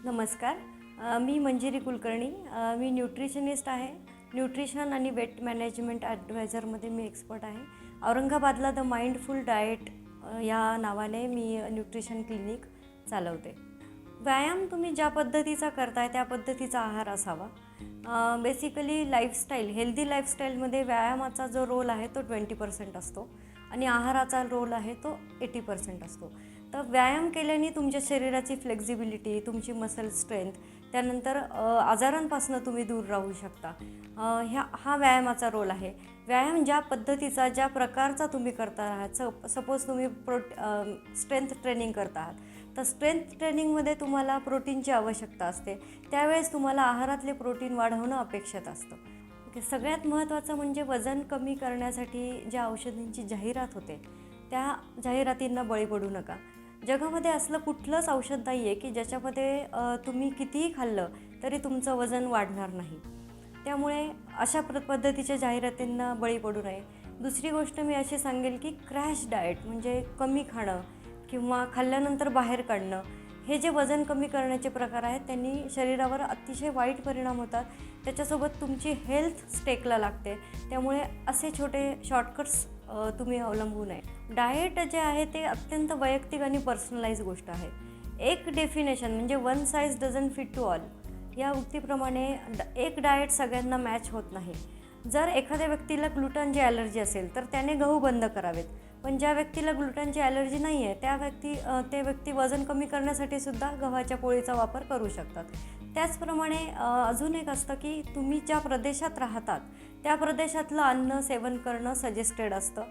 नमस्कार. मी मंजिरी कुलकर्णी. मी न्यूट्रिशनिस्ट आहे. न्यूट्रिशन आणि वेट मॅनेजमेंट ॲडवायझरमध्ये मी एक्सपर्ट आहे. औरंगाबादला द माइंडफुल डाएट या नावाने मी न्यूट्रिशन क्लिनिक चालवते. व्यायाम तुम्ही ज्या पद्धतीचा करताय त्या पद्धतीचा आहार असावा. बेसिकली लाईफस्टाईल, हेल्दी लाईफस्टाईलमध्ये व्यायामाचा जो रोल आहे तो 20% असतो आणि आहाराचा रोल आहे तो 80% असतो. तर व्यायाम केल्याने तुमच्या शरीराची फ्लेक्झिबिलिटी, तुमची मसल स्ट्रेंथ, त्यानंतर आजारांपासून तुम्ही दूर राहू शकता. हा व्यायामाचा रोल आहे. व्यायाम ज्या पद्धतीचा, ज्या प्रकारचा तुम्ही करता आहात, सपोज तुम्ही स्ट्रेंथ ट्रेनिंग करता आहात, तर स्ट्रेंथ ट्रेनिंगमध्ये तुम्हाला प्रोटीनची आवश्यकता असते. त्यावेळेस तुम्हाला आहारातले प्रोटीन वाढवणं अपेक्षित असतं. सगळ्यात महत्त्वाचं म्हणजे वजन कमी करण्यासाठी ज्या औषधांची जाहिरात होते त्या जाहिरातींना बळी पडू नका. जगामध्ये असलं कुठलंच औषध नाही आहे की ज्याच्यामध्ये तुम्ही कितीही खाल्लं तरी तुमचं वजन वाढणार नाही. त्यामुळे अशा पद्धतीच्या जाहिरातींना बळी पडू नये. दुसरी गोष्ट मी अशी सांगेल की क्रॅश डाएट म्हणजे कमी खाणं किंवा खाल्ल्यानंतर बाहेर काढणं, हे जे वजन कमी करण्याचे प्रकार आहेत त्यांनी शरीरावर अतिशय वाईट परिणाम होतात. त्याच्यासोबत तुमची हेल्थ स्टेकला लागते. त्यामुळे असे छोटे शॉर्टकट्स तुम्ही अवलंबू नये. डाएट जे आहे ते अत्यंत वैयक्तिक आणि पर्सनलाइज गोष्ट आहे. एक डेफिनेशन म्हणजे one size doesn't fit to all या उक्तीप्रमाणे एक डाएट सगळ्यांना मॅच होत नाही. जर एखाद्या व्यक्तीला ग्लुटनची ॲलर्जी असेल तर त्याने गहू बंद करावेत. पण ज्या व्यक्तीला ग्लुटनची ॲलर्जी नाही आहे ते व्यक्ती वजन कमी करण्यासाठी सुद्धा गव्हाच्या पोळीचा वापर करू शकतात. त्याचप्रमाणे अजून एक असतं की तुम्ही ज्या प्रदेशात राहतात त्या प्रदेशातलं अन्न सेवन करणं सजेस्टेड असतं.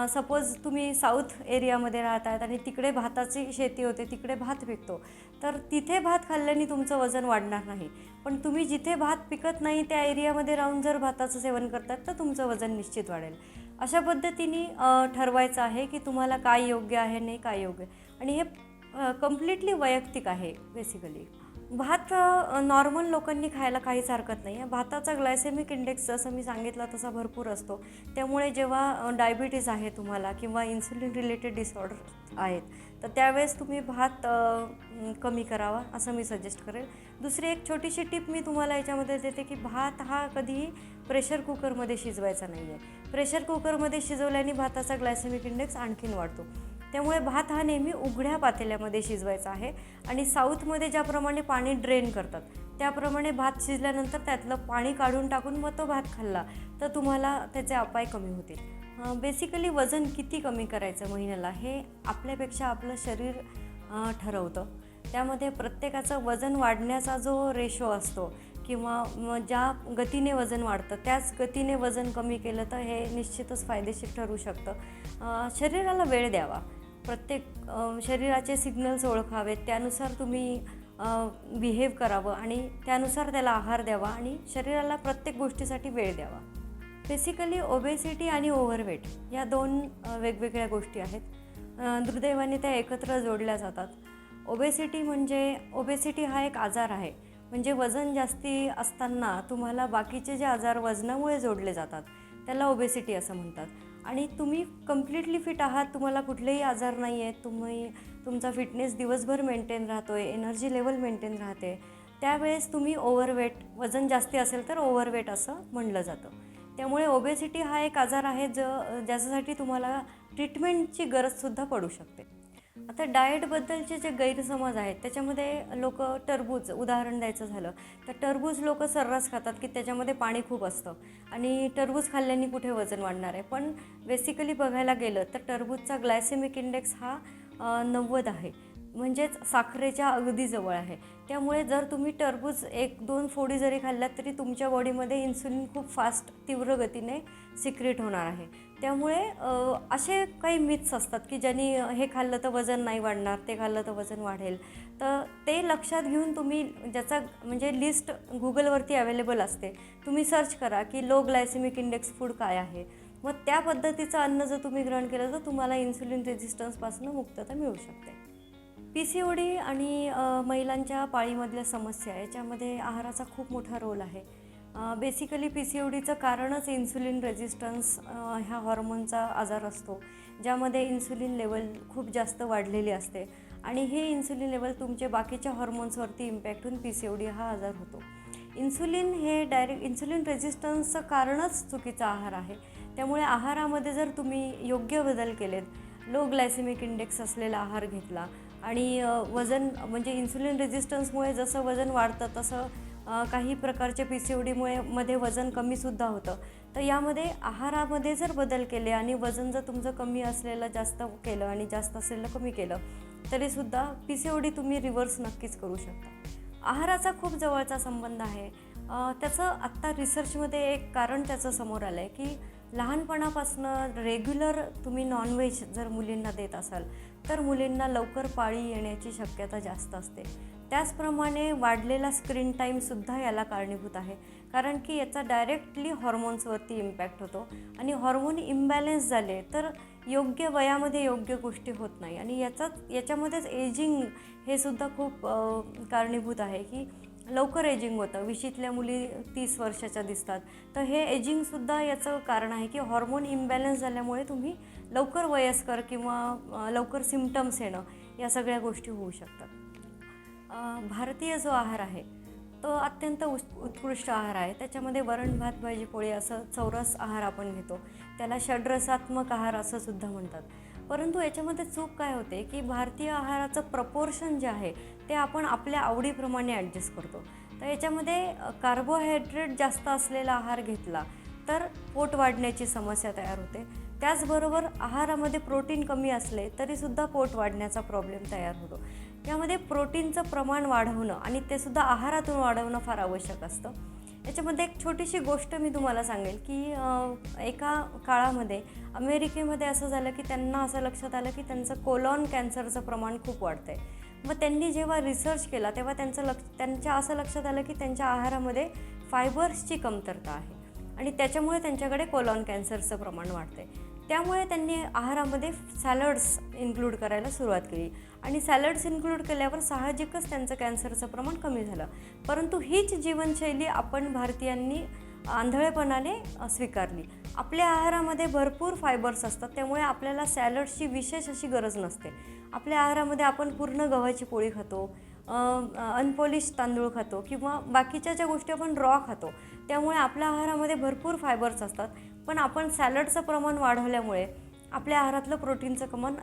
सपोज तुम्ही साऊथ एरियामध्ये राहत आहेत आणि तिकडे भाताची शेती होते, तिकडे भात पिकतो, तर तिथे भात खाल्ल्याने तुमचं वजन वाढणार नाही. पण तुम्ही जिथे भात पिकत नाही त्या एरियामध्ये राहून जर भाताचं सेवन करतात तर तुमचं वजन निश्चित वाढेल. अशा पद्धतीने ठरवायचं आहे की तुम्हाला काय योग्य आहे, नाही काय योग्य. आणि हे कम्प्लिटली वैयक्तिक आहे. बेसिकली भात नॉर्मल लोकांनी खायला काहीच हरकत नाही आहे. भाताचा ग्लायसेमिक इंडेक्स जसं मी सांगितलं तसा भरपूर असतो. त्यामुळे जेव्हा डायबिटीज आहे तुम्हाला किंवा इन्सुलिन रिलेटेड डिसऑर्डर आहेत तर त्यावेळेस तुम्ही भात कमी करावा असं मी सजेस्ट करेल. दुसरी एक छोटीशी टिप मी तुम्हाला याच्यामध्ये देते की भात हा कधीही प्रेशर कुकरमध्ये शिजवायचा नाही आहे. प्रेशर कुकरमध्ये शिजवल्याने भाताचा ग्लायसेमिक इंडेक्स आणखीन वाढतो. त्यामुळे भात हा नेहमी उघड्या पातेल्यामध्ये शिजवायचा आहे. आणि साऊथमध्ये ज्याप्रमाणे पाणी ड्रेन करतात त्याप्रमाणे भात शिजल्यानंतर त्यातलं पाणी काढून टाकून मग तो भात खाल्ला तर तुम्हाला त्याचे अपाय कमी होतील. बेसिकली वजन किती कमी करायचं महिन्याला हे आपल्यापेक्षा आपलं शरीर ठरवतं. त्यामध्ये प्रत्येकाचं वजन वाढण्याचा जो रेशो असतो किंवा ज्या गतीने वजन वाढतं त्याच गतीने वजन कमी केलं तर हे निश्चितच फायदेशीर ठरू शकतं. शरीराला वेळ द्यावा. प्रत्येक शरीराचे सिग्नल्स ओळखावेत, त्यानुसार तुम्ही बिहेव करावं आणि त्यानुसार त्याला आहार द्यावा आणि शरीराला प्रत्येक गोष्टीसाठी वेळ द्यावा. बेसिकली ओबेसिटी आणि ओव्हरवेट या दोन वेगवेगळ्या गोष्टी आहेत. दुर्दैवाने त्या एकत्र जोडल्या जातात. ओबेसिटी हा एक आजार आहे. म्हणजे वजन जास्ती असताना तुम्हाला बाकीचे जे आजार वजनामुळे जोडले जातात त्याला ओबेसिटी असं म्हणतात. आणि तुम्ही कम्प्लिटली फिट आहात, तुम्हाला कुठलेही आजार नाही आहेत, तुमचा फिटनेस दिवसभर मेंटेन राहतो आहे, एनर्जी लेवल मेंटेन राहते, त्यावेळेस तुम्ही ओव्हरवेट, वजन जास्ती असेल तर ओव्हरवेट असं म्हणलं जातं. त्यामुळे ओबेसिटी हा एक आजार आहे ज्याच्यासाठी तुम्हाला ट्रीटमेंटची गरजसुद्धा पडू शकते. आता डाएटबद्दलचे जे गैरसमज आहेत त्याच्यामध्ये लोक टरबूज उदाहरण द्यायचं झालं तर टरबूज लोक सर्रास खातात की त्याच्यामध्ये पाणी खूप असतं आणि टरबूज खाल्ल्याने कुठे वजन वाढणार आहे. पण बेसिकली बघायला गेलं तर टरबूजचा ग्लायसेमिक इंडेक्स हा 90 आहे, म्हणजेच साखरेच्या अगदी जवळ आहे. त्यामुळे जर तुम्ही टरबूज 1-2 फोडी जरी खाल्ल्यात तरी तुमच्या बॉडीमध्ये इन्सुलिन खूप फास्ट तीव्र गतीने सिक्रेट होणार आहे. त्यामुळे असे काही मिथ्स असतात की ज्यांनी हे खाल्लं तर वजन नाही वाढणार, ते खाल्लं तर वजन वाढेल. तर ते लक्षात घेऊन तुम्ही ज्याचा म्हणजे लिस्ट गुगलवरती अवेलेबल असते, तुम्ही सर्च करा की लो ग्लायसेमिक इंडेक्स फूड काय आहे. मग त्या पद्धतीचं अन्न जर तुम्ही ग्रहण केलं तर तुम्हाला इन्सुलिन रेझिस्टन्सपासून मुक्तता मिळू शकते. PCOD आणि महिलांच्या पाळीमधल्या समस्या याच्यामध्ये आहाराचा खूप मोठा रोल आहे. बेसिकली PCODचं कारणच इन्सुलिन रेझिस्टन्स ह्या हॉर्मोनचा आजार असतो, ज्यामध्ये इन्सुलिन लेवल खूप जास्त वाढलेली असते आणि हे इन्सुलिन लेवल तुमचे बाकीच्या हॉर्मोन्सवरती इम्पॅक्ट होऊन PCOD हा आजार होतो. इन्सुलिन हे डायरेक्ट इन्सुलिन रेझिस्टन्सचं कारणच चुकीचा आहार आहे. त्यामुळे आहारामध्ये जर तुम्ही योग्य बदल केलेत, लो ग्लायसेमिक इंडेक्स असलेला आहार घेतला आणि वजन म्हणजे इन्सुलिन रेझिस्टन्समुळे जसं वजन वाढतं तसं काही प्रकारचे PCODमुळे वजन कमीसुद्धा होतं. तर यामध्ये आहारामध्ये जर बदल केले आणि वजन जर तुमचं कमी असलेलं जास्त केलं आणि जास्त असलेलं कमी केलं तरीसुद्धा PCOD तुम्ही रिव्हर्स नक्कीच करू शकता. आहाराचा खूप जवळचा संबंध आहे. त्याचं आत्ता रिसर्चमध्ये एक कारण त्याचं समोर आलं आहे की लहानपणापासून रेग्युलर तुम्ही नॉनव्हेज जर मुलींना देत असाल तर मुलींना लवकर पाळी येण्याची शक्यता जास्त असते. त्याचप्रमाणे वाढलेला स्क्रीन टाईमसुद्धा याला कारणीभूत आहे, कारण की याचा डायरेक्टली हॉर्मोन्सवरती इम्पॅक्ट होतो आणि हॉर्मोन इम्बॅलन्स झाले तर योग्य वयामध्ये योग्य गोष्टी होत नाही आणि याच्यामध्येच एजिंग हे सुद्धा खूप कारणीभूत आहे की लवकर एजिंग होतं. 20ल्या मुली 30 वर्षाच्या दिसतात. तर हे एजिंगसुद्धा याचं कारण आहे की हॉर्मोन इम्बॅलन्स झाल्यामुळे तुम्ही लवकर वयस्कर किंवा लवकर सिम्पटम्स येणं या सगळ्या गोष्टी होऊ शकतात. भारतीय जो आहार आहे तो अत्यंत उत्कृष्ट आहार आहे. त्याच्यामध्ये वरण भात भाजी पोळी असं चौरस आहार आपण घेतो. त्याला षड्रसात्मक आहार असं सुद्धा म्हणतात. परंतु याच्यामध्ये चूक काय होते की भारतीय आहाराचं प्रपोर्शन जे आहे ते आपण आपल्या आवडीप्रमाणे ॲडजस्ट करतो. तर याच्यामध्ये कार्बोहायड्रेट जास्त असलेला आहार घेतला तर पोट वाढण्याची समस्या तयार होते. त्याचबरोबर आहारामध्ये प्रोटीन कमी असले तरीसुद्धा पोट वाढण्याचा प्रॉब्लेम तयार होतो. यामध्ये प्रोटीनचं प्रमाण वाढवणं आणि ते सुद्धा आहारातून वाढवणं फार आवश्यक असतं. याच्यामध्ये एक छोटीशी गोष्ट मी तुम्हाला सांगेल की एका काळामध्ये अमेरिकेमध्ये असं झालं की त्यांना असं लक्षात आलं की त्यांचं कोलॉन कॅन्सरचं प्रमाण खूप वाढतं आहे. मग त्यांनी जेव्हा रिसर्च केला तेव्हा त्यांच्या असं लक्षात आलं की त्यांच्या आहारामध्ये फायबर्सची कमतरता आहे आणि त्याच्यामुळे त्यांच्याकडे कोलॉन कॅन्सरचं प्रमाण वाढतं आहे. त्यामुळे त्यांनी आहारामध्ये सॅलड्स इन्क्लूड करायला सुरुवात केली आणि सॅलड्स इन्क्लूड केल्यावर साहजिकच त्यांचं कॅन्सरचं प्रमाण कमी झालं. परंतु हीच जीवनशैली आपण भारतीयांनी आंधळेपणाने स्वीकारली. आपल्या आहारामध्ये भरपूर फायबर्स असतात, त्यामुळे आपल्याला सॅलड्सची विशेष अशी गरज नसते. आपल्या आहारामध्ये आपण पूर्ण गव्हाची पोळी खातो, अनपॉलिश तांदूळ खातो किंवा बाकीच्या ज्या गोष्टी आपण रॉ खातो, त्यामुळे आपल्या आहारामध्ये भरपूर फायबर्स असतात. पण आपण सॅलडचं प्रमाण वाढवल्यामुळे आपल्या आहारातलं प्रोटीनचं प्रमाण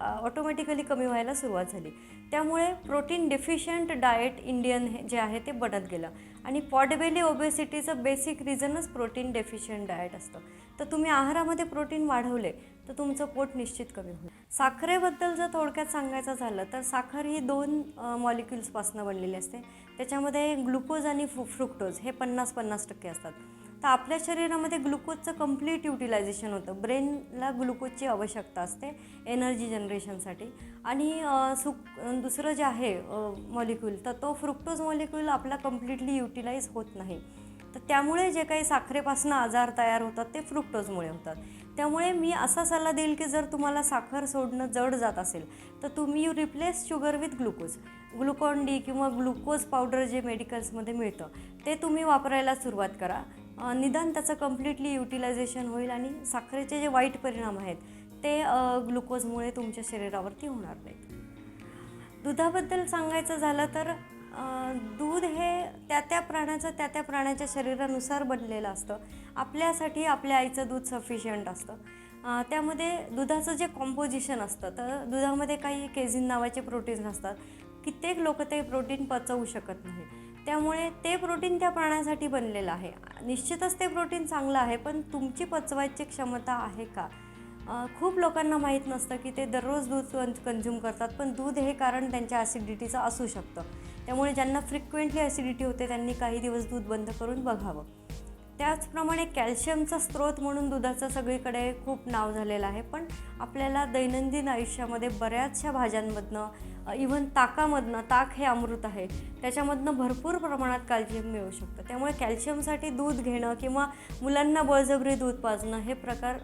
ऑटोमॅटिकली कमी व्हायला सुरुवात झाली. त्यामुळे प्रोटीन डेफिशियंट डाएट इंडियन जे आहे ते बनत गेलं आणि पॉटबेली ओबेसिटीचं बेसिक रिझनच प्रोटीन डेफिशियंट डाएट असतं. तर तुम्ही आहारामध्ये प्रोटीन वाढवले तर तुमचं पोट निश्चित कमी होईल. साखरेबद्दल जर थोडक्यात सांगायचं झालं तर साखर ही 2 मॉलिक्युल्सपासून बनलेली असते. त्याच्यामध्ये ग्लुकोज आणि फ्रुक्टोज हे 50-50% असतात. तर आपल्या शरीरामध्ये ग्लुकोजचं कंप्लीट युटिलायझेशन होतं. ब्रेनला ग्लुकोजची आवश्यकता असते एनर्जी जनरेशनसाठी आणि दुसरं जे आहे मॉलिक्यूल तर तो फ्रुक्टोज मॉलिक्यूल आपला कम्प्लिटली युटिलाइज होत नाही. तर त्यामुळे जे काही साखरेपासून आजार तयार होतात ते फ्रुक्टोजमुळे होतात. त्यामुळे मी असा सल्ला देईल की जर तुम्हाला साखर सोडणं जड जात असेल तर तुम्ही replace sugar with glucose. Glucon D किंवा ग्लुकोज पावडर जे मेडिकल्समध्ये मिळतं ते तुम्ही वापरायला सुरुवात करा. निदान त्याचं कम्प्लिटली युटिलायझेशन होईल आणि साखरेचे जे वाईट परिणाम आहेत ते ग्लुकोजमुळे तुमच्या शरीरावरती होणार नाहीत. दुधाबद्दल सांगायचं झालं तर दूध हे त्या प्राण्याच्या शरीरानुसार बनलेलं असतं. आपल्यासाठी आपल्या आईचं दूध सफिशियंट असतं. त्यामध्ये दुधाचं जे कॉम्पोजिशन असतं तर दुधामध्ये काही केझिन नावाचे प्रोटीन्स असतात. कित्येक लोक ते प्रोटीन पचवू शकत नाही. त्यामुळे ते प्रोटीन त्या प्राण्यासाठी बनलेलं आहे. निश्चितच ते प्रोटीन चांगलं आहे, पण तुमची पचवायची क्षमता आहे का? खूप लोकांना माहीत नसतं की ते दररोज दूध कंझ्युम करतात, पण दूध हे कारण त्यांच्या ॲसिडिटीचं असू शकतं. त्यामुळे ज्यांना फ्रिक्वेंटली ॲसिडिटी होते त्यांनी काही दिवस दूध बंद करून बघावं. त्याचप्रमाणे कॅल्शियमचा स्रोत म्हणून दुधाचं सगळीकडे खूप नाव झालेलं आहे, पण आपल्याला दैनंदिन आयुष्यामध्ये बऱ्याचशा भाज्यांमधनं इव्हन ताकामधनं, ताक हे अमृत आहे, त्याच्यामधनं भरपूर प्रमाणात कॅल्शियम मिळू शकतं. त्यामुळे कॅल्शियमसाठी दूध घेणं किंवा मुलांना बळजबरी दूध पाजणं हे प्रकार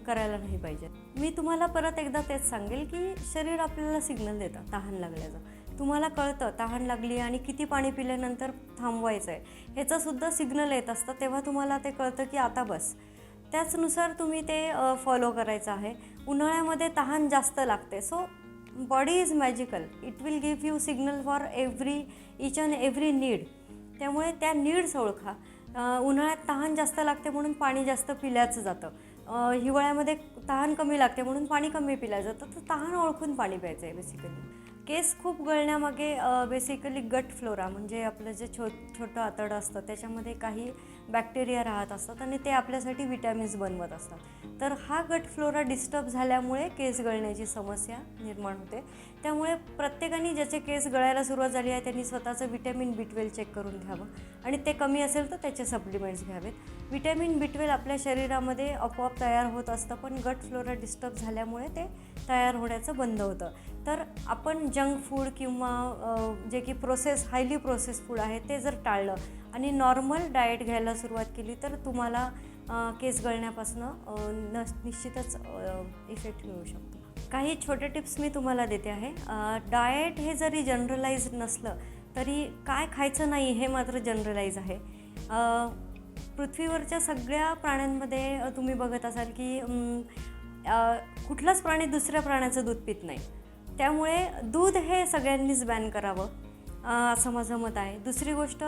करायला नाही पाहिजे. मी तुम्हाला परत एकदा तेच सांगेल की शरीर आपल्याला सिग्नल देतं तहान लागल्याचं. तुम्हाला कळतं तहान लागली आणि किती पाणी पिल्यानंतर थांबवायचं आहे ह्याचंसुद्धा सिग्नल येत असतं. तेव्हा तुम्हाला ते कळतं की आता बस. त्याचनुसार तुम्ही ते फॉलो करायचं आहे. उन्हाळ्यामध्ये तहान जास्त लागते, so body is magical. It will give you signal for each and every need. त्यामुळे त्या नीड्स ओळखा. उन्हाळ्यात तहान जास्त लागते म्हणून पाणी जास्त पिल्याचं जातं. हिवाळ्यामध्ये तहान कमी लागते म्हणून पाणी कमी पिलं जातं. तर तहान ओळखून पाणी प्यायचं आहे बेसिकली. केस खूप गळण्यामागे बेसिकली गट फ्लोरा म्हणजे आपलं जे छोटं आतडं असतं त्याच्यामध्ये काही बॅक्टेरिया राहत असतात आणि ते आपल्यासाठी विटॅमिन्स बनवत असतात. तर हा गट फ्लोरा डिस्टर्ब झाल्यामुळे केस गळण्याची समस्या निर्माण होते. त्यामुळे प्रत्येकाने ज्याचे केस गळायला सुरुवात झाली आहे त्यांनी स्वतःचं विटॅमिन B12 चेक करून घ्यावं आणि ते कमी असेल तर त्याचे सप्लिमेंट्स घ्यावेत. विटॅमिन B12 आपल्या शरीरामध्ये आपोआप तयार होत असतं, पण गट फ्लोरा डिस्टर्ब झाल्यामुळे ते तयार होण्याचं बंद होतं. तर आपण जंक फूड किंवा जे की हायली प्रोसेस फूड आहे ते जर टाळलं आणि नॉर्मल डाएट घ्यायला सुरुवात केली तर तुम्हाला केस गळण्यापासून निश्चितच इफेक्ट मिळू शकतो. काही छोटे टिप्स मी तुम्हाला देते आहे. डाएट हे जरी जनरलाइज नसलं तरी काय खायचं नाही हे मात्र जनरलाइज आहे. पृथ्वीवरच्या सगळ्या प्राण्यांमध्ये तुम्ही बघत असाल की कुठलाच प्राणी दुसऱ्या प्राण्याचं दूध पित नाही. त्यामुळे दूध हे सगळ्यांनीच बॅन करावं असं माझं मत आहे. दुसरी गोष्ट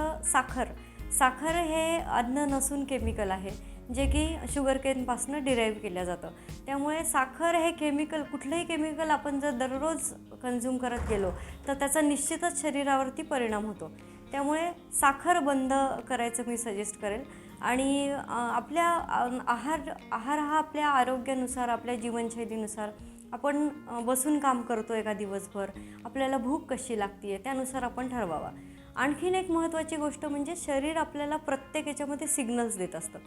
साखर हे अन्न नसून केमिकल आहे जे की शुगरकेनपासून डिराईव्ह केलं जातं. त्यामुळे साखर हे कुठलंही केमिकल आपण जर दररोज कन्झ्युम करत गेलो तर त्याचा निश्चितच शरीरावरती परिणाम होतो. त्यामुळे साखर बंद करायचं मी सजेस्ट करेल. आणि आपल्या आहार हा आपल्या आरोग्यानुसार आपल्या जीवनशैलीनुसार आपण बसून काम करतो एका दिवसभर, आपल्याला भूक कशी लागते आहे त्यानुसार आपण ठरवावा. आणखीन एक महत्त्वाची गोष्ट म्हणजे शरीर आपल्याला प्रत्येक याच्यामध्ये सिग्नल्स देत असतं.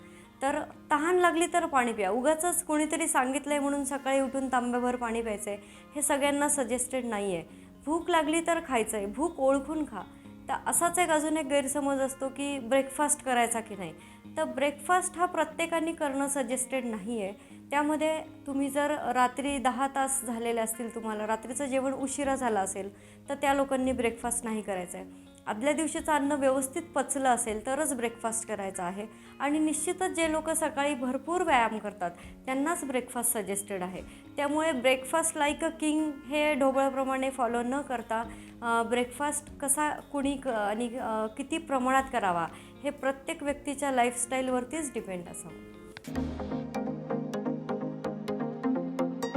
तर तहान लागली तर पाणी प्या. उगाचच कोणीतरी सांगितलं आहे म्हणून सकाळी उठून तांब्याभर पाणी प्यायचं आहे हे सगळ्यांना सजेस्टेड नाही आहे. भूक लागली तर खायचं आहे, भूक ओळखून खा. तर असाच अजून एक गैरसमज असतो की ब्रेकफास्ट करायचा की नाही. तर ब्रेकफास्ट हा प्रत्येकाने करणं सजेस्टेड नाही आहे. त्यामध्ये तुम्ही जर रात्री 10 तास झालेले असतील, तुम्हाला रात्रीचं जेवण उशिरा झालं असेल तर त्या लोकांनी ब्रेकफास्ट नाही करायचं आहे. आदल्या दिवशीचं अन्न व्यवस्थित पचलं असेल तरच ब्रेकफास्ट करायचा आहे. आणि निश्चितच जे लोक सकाळी भरपूर व्यायाम करतात त्यांनाच ब्रेकफास्ट सजेस्टेड आहे. त्यामुळे ब्रेकफास्ट लाईक अ किंग हे ढोबळाप्रमाणे फॉलो न करता ब्रेकफास्ट कसा आणि किती प्रमाणात करावा हे प्रत्येक व्यक्तीच्या लाईफस्टाईलवरतीच डिपेंड असावं.